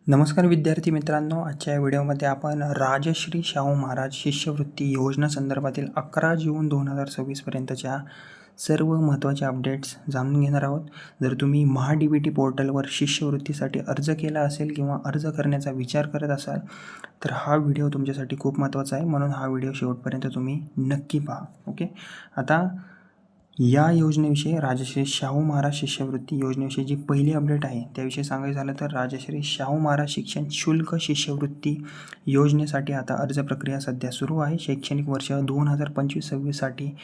नमस्कार विद्यार्थी मित्रांनो, आजच्या या व्हिडिओमध्ये आपण राजश्री शाहू महाराज शिष्यवृत्ती योजना संदर्भातील 11 जून 2026 पर्यंतच्या सर्व महत्त्वाचे अपडेट्स जाणून घेणार आहोत. जर तुम्ही महा-डी-बी-टी पोर्टलवर शिष्यवृत्तीसाठी अर्ज केला असेल किंवा अर्ज करण्याचा विचार करत असाल तर हा व्हिडिओ तुमच्यासाठी खूप महत्त्वाचा आहे, म्हणून हा व्हिडिओ शेवटपर्यंत तुम्ही नक्की पहा. ओके, आता या योजनेविषयी राजश्री शाहू महाराज शिष्यवृत्ती योजनेविषयी जी पहिली अपडेट आहे त्याविषयी सांगायचं झालं तर राजश्री शाहू महाराज शिक्षण शुल्क शिष्यवृत्ती योजनेसाठी आता अर्ज प्रक्रिया सध्या सुरू आहे. शैक्षणिक वर्ष 2025-26साठी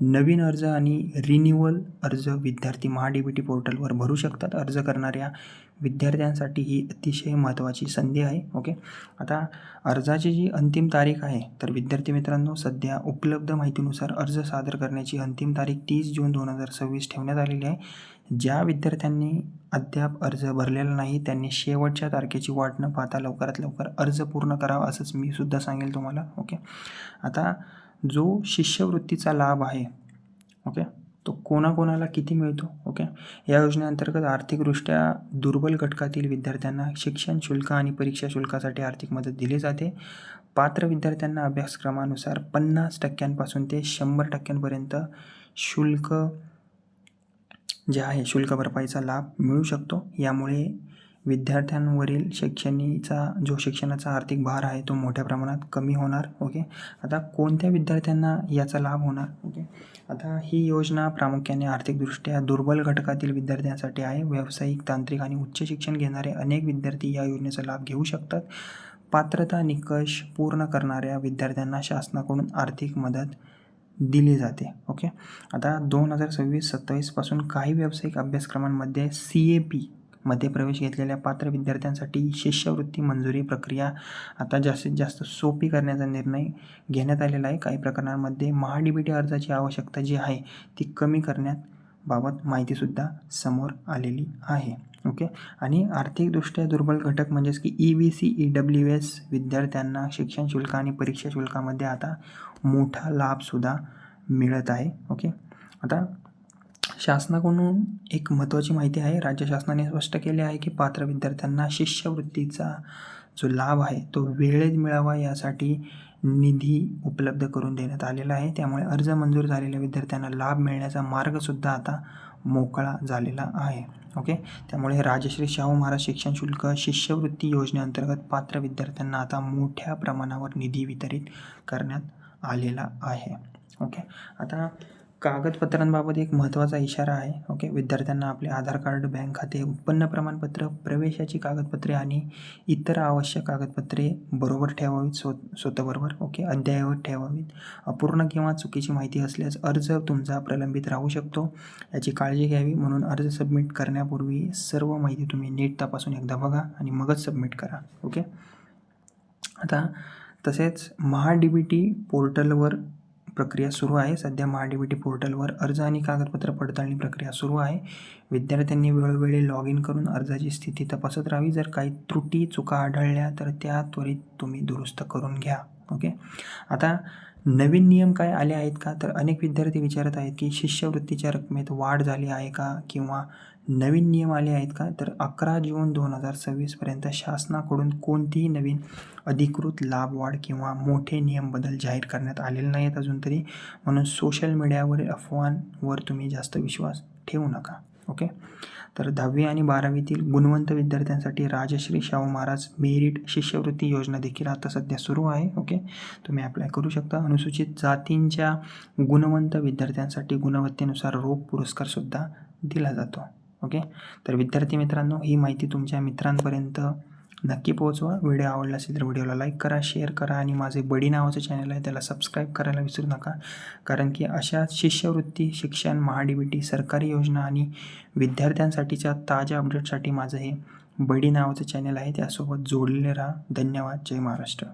नवीन अर्ज आणि रिन्युअल अर्ज विद्यार्थी महा-डी-बी-टी पोर्टलवर भरू शकतात. अर्ज करणाऱ्या विद्यार्थ्यांसाठी ही अतिशय महत्त्वाची संधी आहे. ओके, आता अर्जाची जी अंतिम तारीख आहे तर विद्यार्थी मित्रांनो, सध्या उपलब्ध माहितीनुसार अर्ज सादर करण्याची अंतिम तारीख 30 जून 2026 ठेवण्यात आलेली आहे. ज्या विद्यार्थ्यांनी अद्याप अर्ज भरलेला नाही त्यांनी शेवटच्या तारखेची वाट न पाहता लवकरात लवकर अर्ज पूर्ण करावा असंच मी सुद्धा सांगेल तुम्हाला. ओके, आता जो शिष्यवृत्तीचा लाभ आहे ओके तो कोणाकोणाला किती मिळतो. ओके, या योजनेअंतर्गत आर्थिकदृष्ट्या दुर्बल घटकातील विद्यार्थ्यांना शिक्षण शुल्क आणि परीक्षा शुल्कासाठी आर्थिक मदत दिली जाते. पात्र विद्यार्थ्यांना अभ्यासक्रमानुसार 50% ते 100% शुल्क जे आहे शुल्क भरपाईचा लाभ मिळू शकतो. यामुळे विद्यार्थ्यांवरील शिक्षणाचा आर्थिक भार आहे तो मोठ्या प्रमाणात कमी होणार. ओके, आता कोणत्या विद्यार्थ्यांना याचा लाभ होणार. ओके, आता ही योजना प्रामुख्याने आर्थिकदृष्ट्या दुर्बल घटकातील विद्यार्थ्यांसाठी आहे. व्यावसायिक, तांत्रिक आणि उच्च शिक्षण घेणारे अनेक विद्यार्थी या योजनेचा लाभ घेऊ शकतात. पात्रता निकष पूर्ण करणाऱ्या विद्यार्थ्यांना शासनाकडून आर्थिक मदत दिली जाते. ओके, आता 2026-27 पासून काही व्यावसायिक अभ्यासक्रमांमध्ये CAP मध्ये प्रवेश घेतलेल्या पात्र विद्यार्थ्यांसाठी शिष्यवृत्ती मंजुरी प्रक्रिया आता जास्तीत जास्त सोपी करण्याचा निर्णय घेण्यात आलेला आहे. काही प्रकरणांमध्ये महा-डी-बी-टी अर्जाची आवश्यकता जी आहे ती कमी करण्याबाबत माहितीसुद्धा समोर आलेली आहे. ओके, आणि आर्थिकदृष्ट्या दुर्बल घटक म्हणजेच की EBC EWS विद्यार्थ्यांना शिक्षण शुल्क आणि परीक्षा शुल्कामध्ये आता मोठा लाभसुद्धा मिळत आहे. ओके, आता शासनाकडून एक महत्त्वाची माहिती आहे. राज्य शासनाने स्पष्ट केले आहे की पात्र विद्यार्थ्यांना शिष्यवृत्तीचा जो लाभ आहे तो वेळेत मिळावा यासाठी निधी उपलब्ध करून देण्यात आलेला आहे. त्यामुळे अर्ज मंजूर झालेल्या विद्यार्थ्यांना लाभ मिळण्याचा मार्गसुद्धा आता मोकळा झालेला आहे. ओके, त्यामुळे राजश्री शाहू महाराज शिक्षण शुल्क शिष्यवृत्ती योजनेअंतर्गत पात्र विद्यार्थ्यांना आता मोठ्या प्रमाणावर निधी वितरित करण्यात आलेला आहे. ओके, आता कागदपत्रांबाबत एक महत्त्वाचा इशारा आहे. ओके, विद्यार्थ्यांना आपले आधार कार्ड, बँक खाते, उत्पन्न प्रमाणपत्र, प्रवेशाची कागदपत्रे आणि इतर आवश्यक कागदपत्रे बरोबर ठेवावीत स्वतःबरोबर. ओके, अद्ययावत ठेवावीत. अपूर्ण किंवा चुकीची माहिती असल्यास अर्ज तुमचा प्रलंबित राहू शकतो. याची काळजी घ्यावी. म्हणून अर्ज सबमिट करण्यापूर्वी सर्व माहिती तुम्ही नीट तपासून एकदा बघा आणि मगच सबमिट करा. ओके, आता तसेच महा-डी-बी-टी पोर्टलवर प्रक्रिया सुरू आहे. सध्या महा-डी-बी-टी पोर्टलवर अर्ज आणि कागदपत्र पडताळणी प्रक्रिया सुरू आहे. विद्यार्थ्यांनी वेळोवेळी लॉग इन करून अर्जाची स्थिती तपासत राहावी. जर काही त्रुटी चुका आढळल्या तर त्या त्वरित तुम्ही दुरुस्त करून घ्या. ओके, आता नवीन नियम काय आले आहेत का, तर अनेक विद्यार्थी विचारत आहेत की शिष्यवृत्तीच्या रकमेत वाढ झाली आहे का किंवा नवीन नियम आले आहेत का. तर 11 जून 2026 पर्यंत शासनाकडून कोणतीही नवीन अधिकृत लाभ वाढ किंवा मोठे नियम बदल जाहीर करण्यात आलेले नाहीत अजून तरी. म्हणून सोशल मीडियावरील अफवांवर तुम्ही जास्त विश्वास ठेवू नका. ओके, तर 10वी आणि 12वीतील गुणवंत विद्यार्थ्यांसाठी राजश्री शाहू महाराज मेरिट शिष्यवृत्ती योजना देखील आता सध्या सुरू आहे. ओके, तुम्ही अप्लाय करू शकता. अनुसूचित जातींच्या गुणवंत विद्यार्थ्यांसाठी गुणवत्तेनुसार रोख पुरस्कारसुद्धा दिला जातो. ओके, तर विद्यार्थी मित्रांनो, ही माहिती तुमच्या मित्रांपर्यंत नक्की पोहोचवा. व्हिडिओ आवडला असेल तर व्हिडिओला लाईक करा, शेअर करा आणि माझे बडी नावाचं चॅनल आहे त्याला सबस्क्राईब करायला विसरू नका. कारण की अशा शिष्यवृत्ती, शिक्षण, महा-डी-बी-टी, सरकारी योजना आणि विद्यार्थ्यांसाठीच्या ताज्या अपडेटसाठी माझं हे बडी नावाचं चॅनल आहे त्यासोबत जोडलेले राहा. धन्यवाद. जय महाराष्ट्र.